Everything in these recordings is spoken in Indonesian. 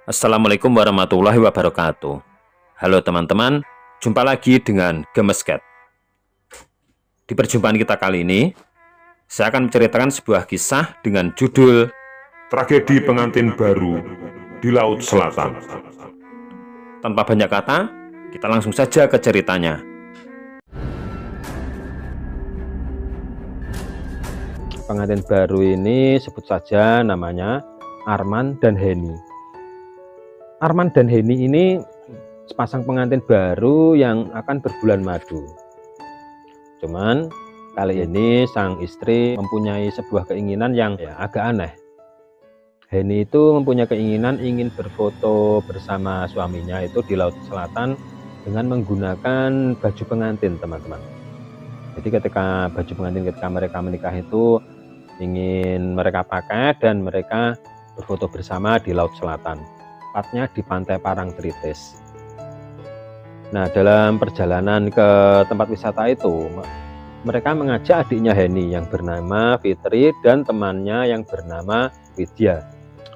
Assalamualaikum warahmatullahi wabarakatuh. Halo teman-teman, jumpa lagi dengan Gemesket. Di perjumpaan kita kali ini, saya akan menceritakan sebuah kisah dengan judul Tragedi pengantin baru di Laut Selatan. Tanpa banyak kata, kita langsung saja ke ceritanya. Pengantin baru ini sebut saja namanya Arman dan Henny. Arman dan Henny ini sepasang pengantin baru yang akan berbulan madu. Cuman kali ini sang istri mempunyai sebuah keinginan yang agak aneh. Henny itu mempunyai keinginan ingin berfoto bersama suaminya itu di Laut Selatan dengan menggunakan baju pengantin, teman-teman. Jadi ketika baju pengantin ketika mereka menikah itu ingin mereka pakai dan mereka berfoto bersama di Laut Selatan, tepatnya di Pantai Parangtritis. Nah, dalam perjalanan ke tempat wisata itu, mereka mengajak adiknya Henny yang bernama Fitri dan temannya yang bernama Widya.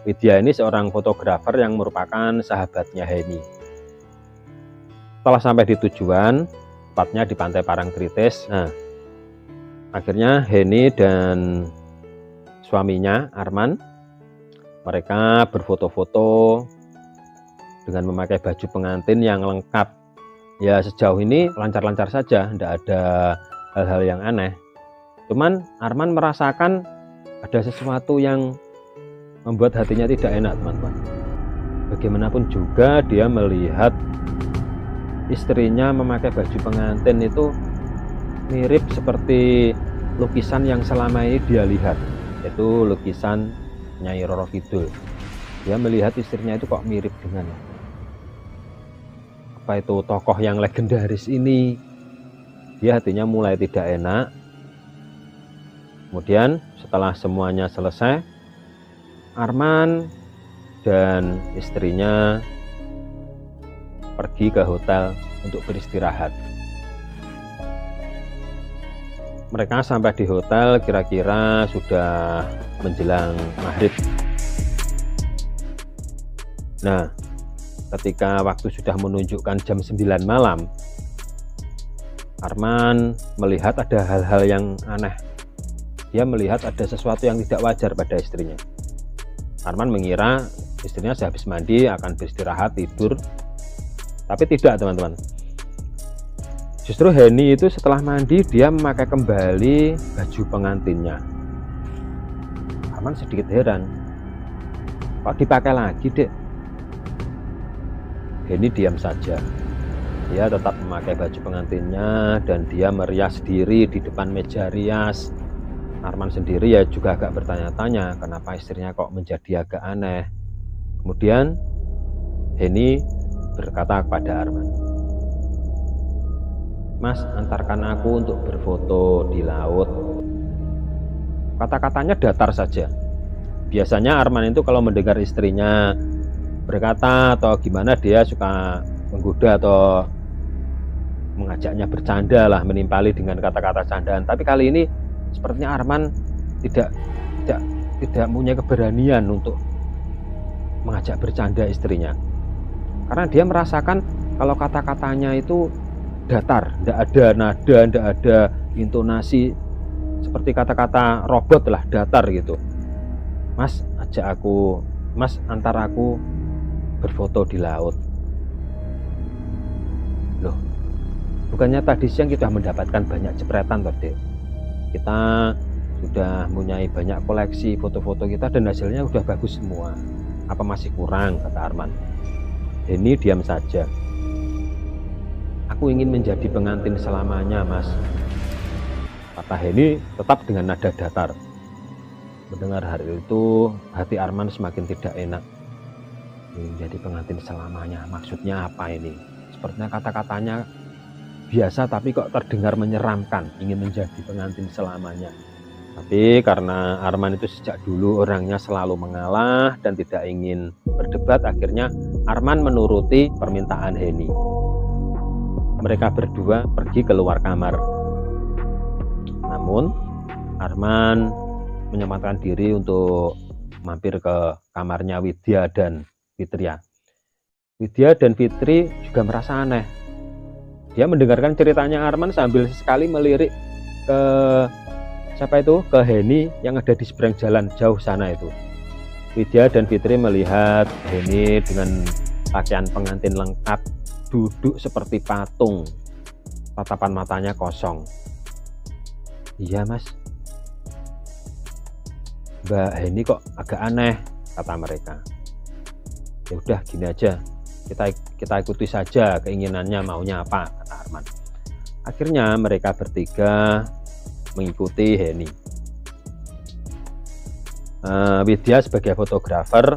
Widya ini seorang fotografer yang merupakan sahabatnya Henny. Setelah sampai di tujuan, tepatnya di Pantai Parangtritis, nah, akhirnya Henny dan suaminya Arman, mereka berfoto-foto dengan memakai baju pengantin yang lengkap. Ya, sejauh ini lancar-lancar saja, tidak ada hal-hal yang aneh. Cuman Arman merasakan ada sesuatu yang membuat hatinya tidak enak, teman-teman. Bagaimanapun juga dia melihat istrinya memakai baju pengantin itu mirip seperti lukisan yang selama ini dia lihat, yaitu lukisan Nyai Roro Kidul. Dia melihat istrinya itu kok mirip dengan apa itu tokoh yang legendaris ini. Dia hatinya mulai tidak enak. Kemudian setelah semuanya selesai, Arman dan istrinya pergi ke hotel untuk beristirahat. Mereka sampai di hotel kira-kira sudah menjelang maghrib. Nah, ketika waktu sudah menunjukkan jam 9 malam, Arman melihat ada hal-hal yang aneh. Dia melihat ada sesuatu yang tidak wajar pada istrinya. Arman mengira istrinya sehabis mandi akan beristirahat, tidur. Tapi tidak, teman-teman. Justru Henny itu setelah mandi dia memakai kembali baju pengantinnya. Arman sedikit heran, kok dipakai lagi, dek? Henny diam saja. Dia tetap memakai baju pengantinnya dan dia merias diri di depan meja rias. Arman sendiri ya juga agak bertanya-tanya kenapa istrinya kok menjadi agak aneh. Kemudian Henny berkata kepada Arman, "Mas, antarkan aku untuk berfoto di laut." Kata-katanya datar saja. Biasanya Arman itu kalau mendengar istrinya berkata atau gimana, dia suka menggoda atau mengajaknya bercanda lah, menimpali dengan kata-kata candaan. Tapi kali ini sepertinya Arman tidak punya keberanian untuk mengajak bercanda istrinya. Karena dia merasakan kalau kata-katanya itu datar, tidak ada nada, tidak ada intonasi, seperti kata-kata robot lah, datar gitu. "Mas, ajak aku, Mas, antar aku berfoto di laut." Loh, bukannya tadi siang kita mendapatkan banyak jepretan toh, Dek? Kita sudah mempunyai banyak koleksi foto-foto kita dan hasilnya sudah bagus semua. Apa masih kurang, kata Arman. Henny diam saja. "Aku ingin menjadi pengantin selamanya, Mas," kata Henny tetap dengan nada datar. Mendengar hal itu, hati Arman semakin tidak enak. Ingin menjadi pengantin selamanya, maksudnya apa ini? Sepertinya kata-katanya biasa tapi kok terdengar menyeramkan, ingin menjadi pengantin selamanya. Tapi karena Arman itu sejak dulu orangnya selalu mengalah dan tidak ingin berdebat, akhirnya Arman menuruti permintaan Henny. Mereka berdua pergi keluar kamar. Namun Arman menyempatkan diri untuk mampir ke kamarnya Widya dan Fitria. Widya dan Fitri juga merasa aneh. Dia mendengarkan ceritanya Arman sambil sesekali melirik ke ke Heni yang ada di seberang jalan jauh sana itu. Widya dan Fitri melihat Heni dengan pakaian pengantin lengkap duduk seperti patung, tatapan matanya kosong. Iya mas, Mbak Heni kok agak aneh, kata mereka. Ya udah gini aja, kita ikuti saja keinginannya, maunya apa, kata Arman. Akhirnya mereka bertiga mengikuti Heni. Widya sebagai fotografer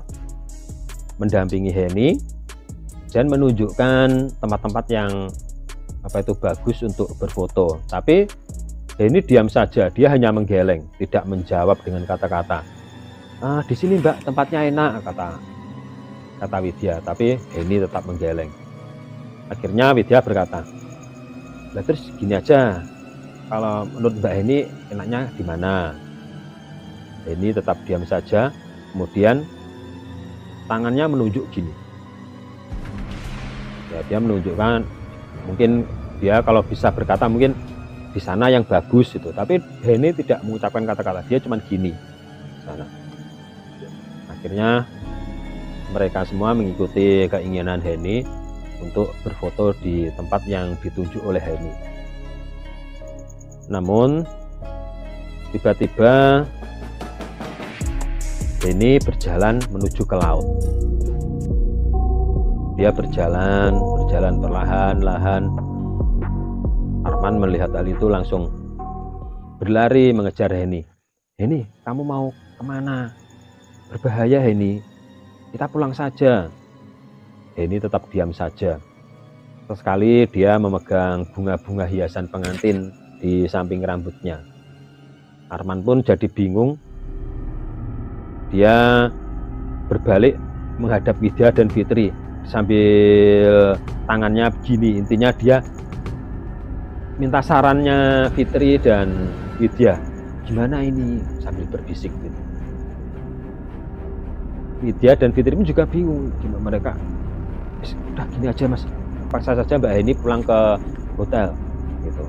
mendampingi Heni dan menunjukkan tempat-tempat yang bagus untuk berfoto. Tapi Heni diam saja, dia hanya menggeleng, tidak menjawab dengan kata-kata. Di sini Mbak, tempatnya enak, kata Widya, tapi Heni tetap menggeleng. Akhirnya Widya berkata, "Lah terus gini aja, kalau menurut Mbak Heni enaknya di mana?" Heni tetap diam saja, kemudian tangannya menunjuk gini. Ya, dia menunjukkan, mungkin dia kalau bisa berkata mungkin di sana yang bagus itu, tapi Heni tidak mengucapkan kata-kata, dia cuma gini sana. Akhirnya mereka semua mengikuti keinginan Heni untuk berfoto di tempat yang ditunjuk oleh Heni. Namun tiba-tiba Heni berjalan menuju ke laut. Dia berjalan perlahan-lahan. Arman melihat hal itu langsung berlari mengejar Heni. "Heni, kamu mau kemana? Berbahaya Heni, kita pulang saja." Heni tetap diam saja. Sesekali dia memegang bunga-bunga hiasan pengantin di samping rambutnya. Arman pun jadi bingung. Dia berbalik menghadap Widya dan Fitri sambil tangannya begini. Intinya dia minta sarannya Fitri dan Widya, gimana ini, sambil berbisik gitu. Widya dan Fitri pun juga bingung, gimana mereka. Udah gini aja mas, paksa saja Mbak Heni pulang ke hotel gitu.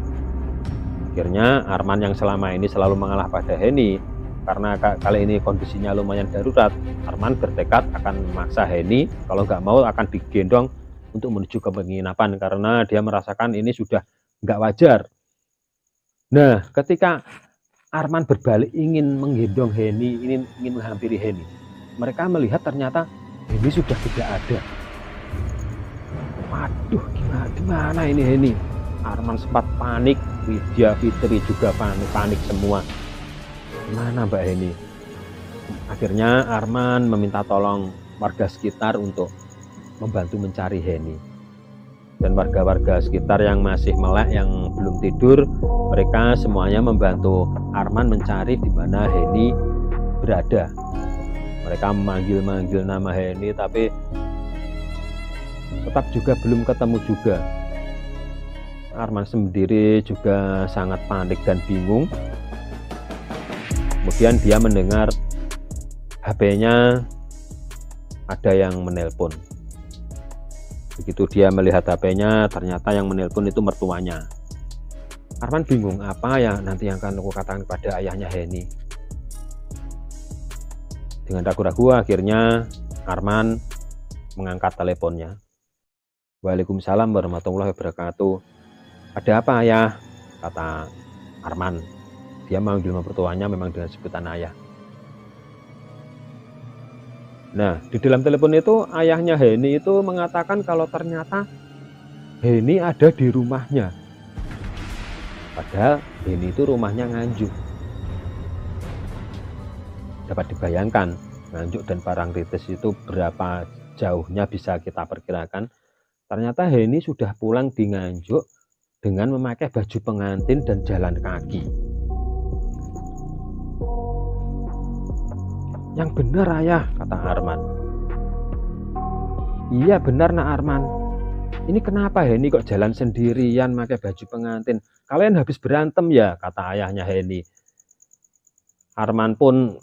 Akhirnya Arman yang selama ini selalu mengalah pada Heni, karena kali ini kondisinya lumayan darurat, Arman bertekad akan memaksa Heni, kalau nggak mau akan digendong untuk menuju ke penginapan, karena dia merasakan ini sudah nggak wajar. Nah, ketika Arman berbalik ingin menggendong Heni, ingin menghampiri Heni, mereka melihat ternyata Heni sudah tidak ada. Waduh, gimana ini Heni? Arman sempat panik, Widya, Fitri juga panik semua. Mana Mbak Heni? Akhirnya Arman meminta tolong warga sekitar untuk membantu mencari Heni. Dan warga-warga sekitar yang masih melek, yang belum tidur, mereka semuanya membantu Arman mencari di mana Heni berada. Mereka memanggil nama Heni, tapi tetap juga belum ketemu juga. Arman sendiri juga sangat panik dan bingung. Kemudian dia mendengar HP-nya ada yang menelpon. Begitu dia melihat HP-nya, ternyata yang menelpon itu mertuanya. Arman bingung, apa ya nanti yang akan aku katakan kepada ayahnya Heni. Dengan ragu-ragu akhirnya Arman mengangkat teleponnya. "Waalaikumsalam warahmatullahi wabarakatuh. Ada apa ayah?" kata Arman. Dia memanggil mertuanya memang dengan sebutan ayah. Nah, di dalam telepon itu ayahnya Heni itu mengatakan kalau ternyata Heni ada di rumahnya. Padahal Heni itu rumahnya Nganjuk. Dapat dibayangkan, Nganjuk dan Parangtritis itu berapa jauhnya bisa kita perkirakan. Ternyata Heni sudah pulang di Nganjuk dengan memakai baju pengantin dan jalan kaki. "Yang benar ayah," kata Arman. "Iya benar nak Arman. Ini kenapa Heni kok jalan sendirian pakai baju pengantin? Kalian habis berantem ya?" kata ayahnya Heni. Arman pun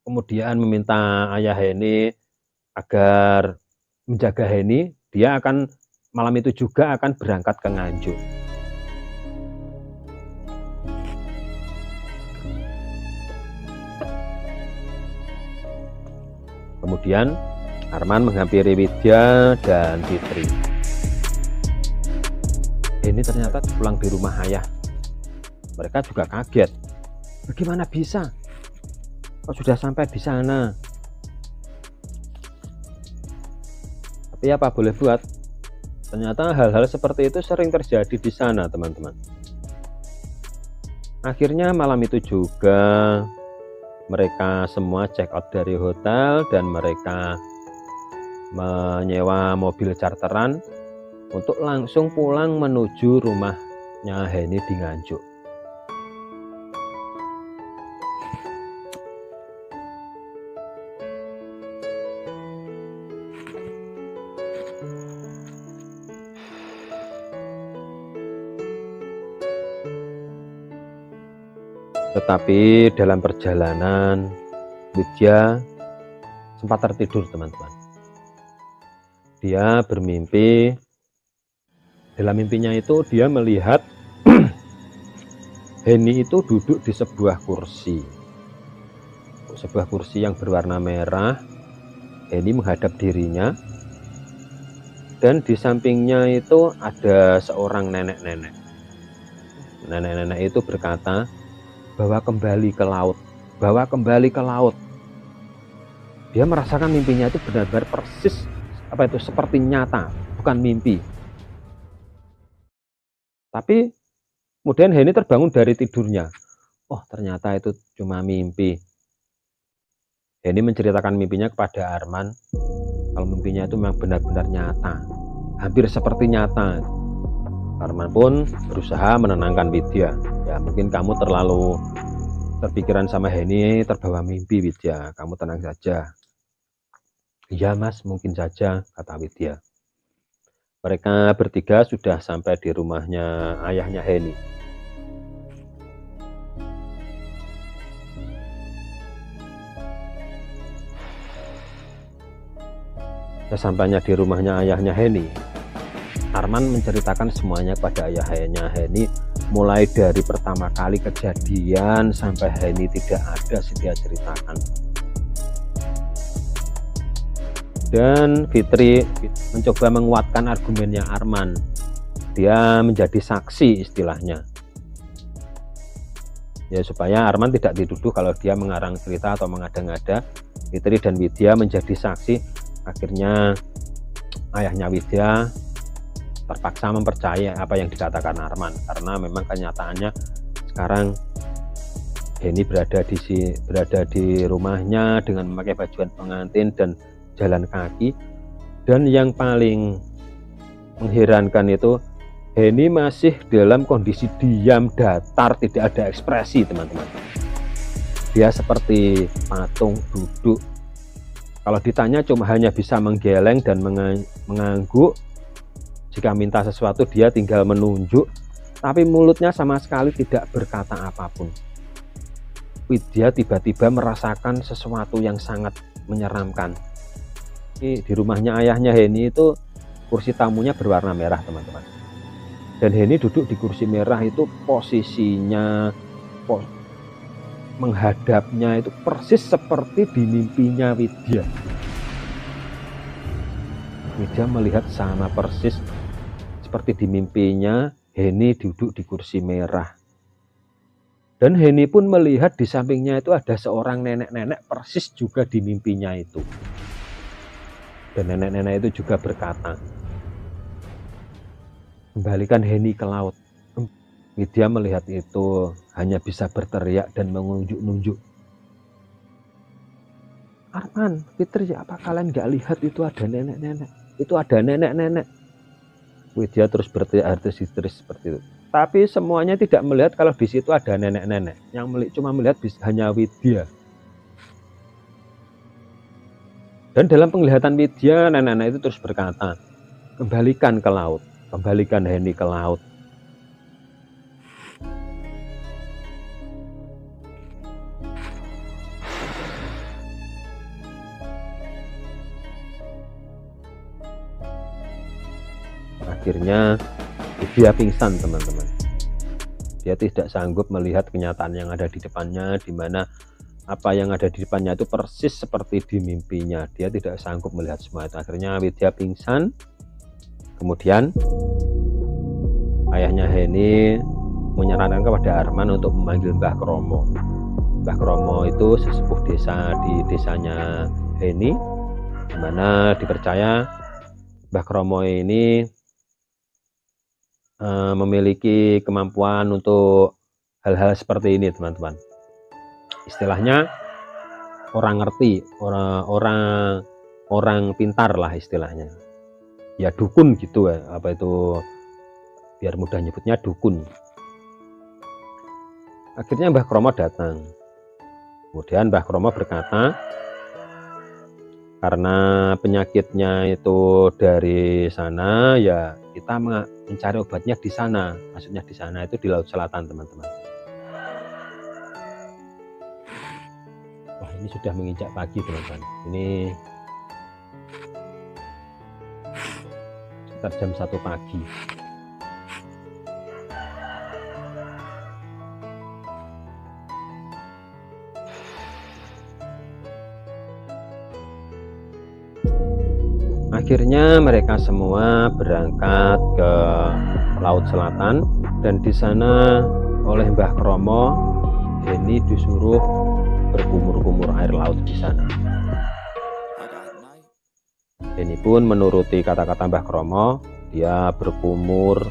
kemudian meminta ayah Heni agar menjaga Heni, dia akan malam itu juga akan berangkat ke Nganjuk. Kemudian Arman menghampiri Widya dan Fitri. Heni ternyata pulang di rumah ayah. Mereka juga kaget. Bagaimana bisa? Kok sudah sampai di sana? Tapi apa boleh buat? Ternyata hal-hal seperti itu sering terjadi di sana, teman-teman. Akhirnya malam itu juga mereka semua check out dari hotel dan mereka menyewa mobil charteran untuk langsung pulang menuju rumahnya Heni di Nganjuk. Tetapi dalam perjalanan Widya sempat tertidur, teman-teman. Dia bermimpi. Dalam mimpinya itu dia melihat Heni itu duduk di sebuah kursi. Sebuah kursi yang berwarna merah. Heni menghadap dirinya. Dan di sampingnya itu ada seorang nenek-nenek. Nenek-nenek itu berkata, "Bawa kembali ke laut, bawa kembali ke laut." Dia merasakan mimpinya itu benar-benar persis seperti nyata, bukan mimpi. Tapi kemudian Heni terbangun dari tidurnya. Oh, ternyata itu cuma mimpi. Heni menceritakan mimpinya kepada Arman. Kalau mimpinya itu memang benar-benar nyata, hampir seperti nyata. Arman pun berusaha menenangkan Widya. Ya, mungkin kamu terlalu terpikiran sama Heni, terbawa mimpi, Widya. Kamu tenang saja. Iya mas, mungkin saja, kata Widya. Mereka bertiga sudah sampai di rumahnya ayahnya Heni. Sesampainya di rumahnya ayahnya Heni, Arman menceritakan semuanya kepada ayahnya Heni, mulai dari pertama kali kejadian sampai Heni tidak ada, dia ceritakan. Dan Fitri mencoba menguatkan argumennya Arman. Dia menjadi saksi istilahnya. Ya, supaya Arman tidak dituduh kalau dia mengarang cerita atau mengada-ngada. Fitri dan Widya menjadi saksi. Akhirnya ayahnya Widya terpaksa mempercayai apa yang dikatakan Arman, karena memang kenyataannya sekarang Heni berada di rumahnya dengan memakai bajuan pengantin dan jalan kaki. Dan yang paling mengherankan itu Heni masih dalam kondisi diam, datar, tidak ada ekspresi, teman-teman. Dia seperti patung duduk. Kalau ditanya hanya bisa menggeleng dan mengangguk. Jika minta sesuatu dia tinggal menunjuk, tapi mulutnya sama sekali tidak berkata apapun. Widya tiba-tiba merasakan sesuatu yang sangat menyeramkan. Di rumahnya ayahnya Heni itu kursi tamunya berwarna merah, teman-teman. Dan Heni duduk di kursi merah itu posisinya menghadapnya itu persis seperti di mimpinya Widya. Widya melihat sama persis seperti di mimpinya Heni duduk di kursi merah. Dan Heni pun melihat di sampingnya itu ada seorang nenek-nenek persis juga di mimpinya itu. Dan nenek-nenek itu juga berkata, "Kembalikan Heni ke laut." Widya melihat itu hanya bisa berteriak dan menunjuk-nunjuk. "Arman, Fitri, apa kalian nggak lihat itu ada nenek-nenek? Itu ada nenek-nenek." Widya terus berteriak histeris seperti itu. Tapi semuanya tidak melihat kalau di situ ada nenek-nenek. Yang cuma melihat hanya Widya. Dan dalam penglihatan Widya, nenek-nenek itu terus berkata, "Kembalikan ke laut, kembalikan Heni ke laut." akhirnya dia pingsan teman-teman. Dia tidak sanggup melihat kenyataan yang ada di depannya, di mana apa yang ada di depannya itu persis seperti di mimpinya. Dia tidak sanggup melihat semua itu. Akhirnya Widya pingsan. Kemudian ayahnya Heni menyarankan kepada Arman untuk memanggil Mbah Kromo. Mbah Kromo itu sesepuh desa di desanya Heni, di mana dipercaya Mbah Kromo ini memiliki kemampuan untuk hal-hal seperti ini teman-teman. Istilahnya orang ngerti, orang pintar lah istilahnya. Ya dukun gitu ya, apa itu biar mudah nyebutnya dukun. Akhirnya Mbah Kromo datang. Kemudian Mbah Kromo berkata, karena penyakitnya itu dari sana, ya kita mencari obatnya di sana. Maksudnya di sana itu di Laut Selatan teman-teman. Wah, ini sudah menginjak pagi teman-teman. Ini sekitar jam 1 pagi. Akhirnya mereka semua berangkat ke Laut Selatan, dan di sana oleh Mbah Kromo, Heni disuruh berkumur-kumur air laut di sana. Heni pun menuruti kata-kata Mbah Kromo. Dia berkumur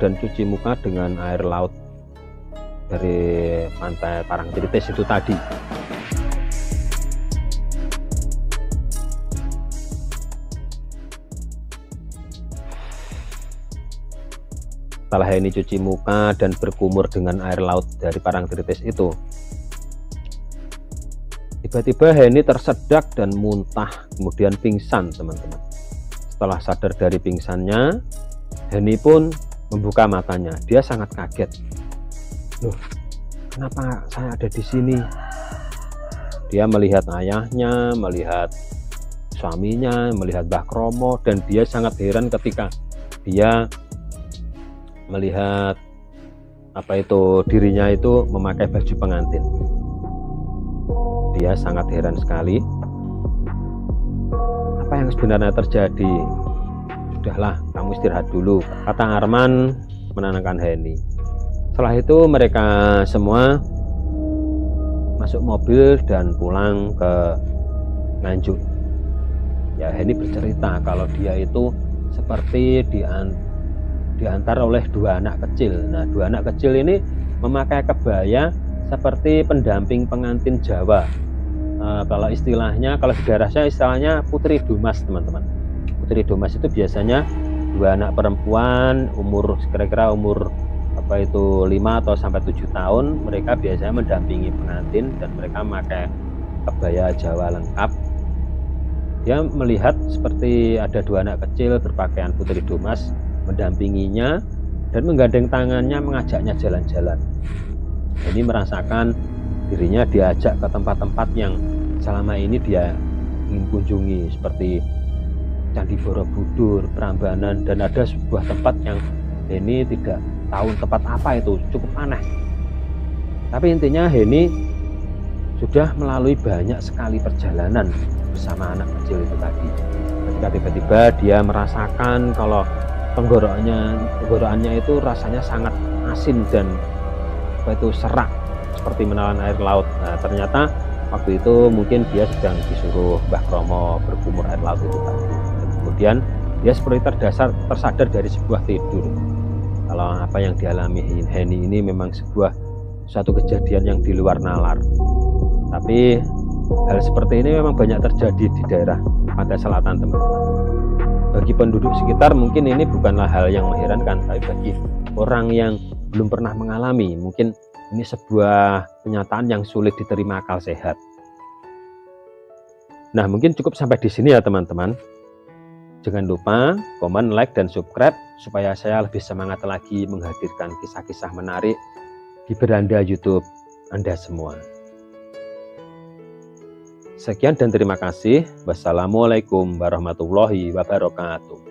dan cuci muka dengan air laut dari pantai Parangtritis itu tadi. Setelah Heni cuci muka dan berkumur dengan air laut dari Parangtritis itu, tiba-tiba Heni tersedak dan muntah, kemudian pingsan teman-teman. Setelah sadar dari pingsannya, Heni pun membuka matanya. Dia sangat kaget. Loh, kenapa saya ada di sini? Dia melihat ayahnya, melihat suaminya, melihat Mbah Kromo, dan dia sangat heran ketika dia melihat apa itu dirinya itu memakai baju pengantin. Dia sangat heran sekali. Apa yang sebenarnya terjadi? Sudahlah, kamu istirahat dulu, kata Arman menenangkan Heni. Setelah itu mereka semua masuk mobil dan pulang ke Nganjuk. Ya, Heni bercerita kalau dia itu seperti diantar oleh 2 anak kecil. Nah, 2 anak kecil ini memakai kebaya seperti pendamping pengantin Jawa. Kalau istilahnya, kalau di daerah saya istilahnya putri dumas teman-teman. Putri dumas itu biasanya 2 anak perempuan kira-kira umur apa itu 5 atau sampai 7 tahun. Mereka biasanya mendampingi pengantin dan mereka memakai kebaya Jawa lengkap. Dia melihat seperti ada 2 anak kecil berpakaian putri dumas mendampinginya dan menggandeng tangannya mengajaknya jalan-jalan. Ini merasakan dirinya diajak ke tempat-tempat yang selama ini dia ingin kunjungi, seperti Candi Borobudur, Prambanan, dan ada sebuah tempat yang Heni tidak tahu tempat apa itu, cukup aneh. Tapi intinya Heni sudah melalui banyak sekali perjalanan bersama anak kecil itu tadi. Ketika tiba-tiba dia merasakan kalau tenggorokannya itu rasanya sangat asin dan apa itu serak seperti menelan air laut. Nah, ternyata waktu itu mungkin dia sedang disuruh Mbah Kromo berkumur air laut itu tadi. Dan kemudian dia seperti tersadar dari sebuah tidur. Kalau apa yang dialami Heni ini memang suatu kejadian yang di luar nalar. Tapi hal seperti ini memang banyak terjadi di daerah pantai selatan teman-teman. Bagi penduduk sekitar mungkin ini bukanlah hal yang mengherankan, tapi bagi orang yang belum pernah mengalami, mungkin ini sebuah kenyataan yang sulit diterima akal sehat. Nah, mungkin cukup sampai di sini ya teman-teman. Jangan lupa komen, like, dan subscribe supaya saya lebih semangat lagi menghadirkan kisah-kisah menarik di beranda YouTube Anda semua. Sekian dan terima kasih. Wassalamualaikum warahmatullahi wabarakatuh.